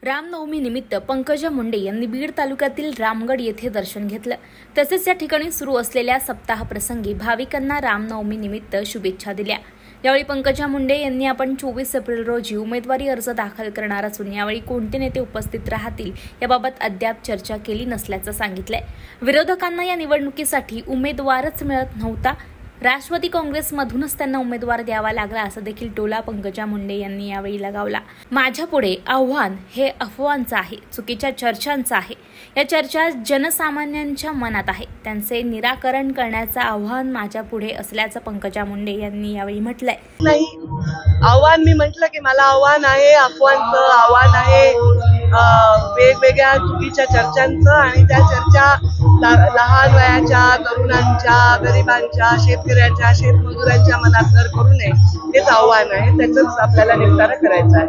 रामनवमी निमित्त पंकजा मुंडे यांनी बीड तालुक्यातील रामगड येथे दर्शन घेतलं। तसेच या ठिकाणी सुरू असलेल्या सप्ताहप्रसंगी भाविकांना रामनवमी निमित्त शुभेच्छा दिल्या। यावेळी पंकजा मुंडे यांनी आपण 24 एप्रिल रोजी उमेदवारी अर्ज दाखल करणार असून यावेळी कोणते नेते उपस्थित राहतील याबाबत अद्याप चर्चा केली नसल्याचं सांगितलंय। विरोधकांना या निवडणुकीसाठी उमेदवारच मिळत नव्हता, राष्ट्रवादी काँग्रेसमधूनच त्यांना उमेदवार द्यावा लागला असा देखील टोला पंकजा मुंडे यांनी यावेळी लगावला। माझ्यापुढे आव्हान हे अफवांचं आहे, चुकीच्या चर्चांचं आहे। या चर्चा जनसामान्यांच्या मनात आहे, त्यांचे निराकरण करण्याचं आव्हान माझ्यापुढे असल्याचं पंकजा मुंडे यांनी यावेळी म्हटलंय। नाही, आव्हान मी म्हटलं की मला आव्हान आहे, अफवांचं आव्हान आहे, वेगवेगळ्या चुकीच्या चर्चांचं, आणि त्या चर्चा लहान वयाच्या, तरुणांच्या, गरिबांच्या, शेतकऱ्यांच्या, शेतमजुरांच्या मनात घर करू नये हेच आव्हान आहे। त्याचंच आपल्याला निपटारा करायचा आहे।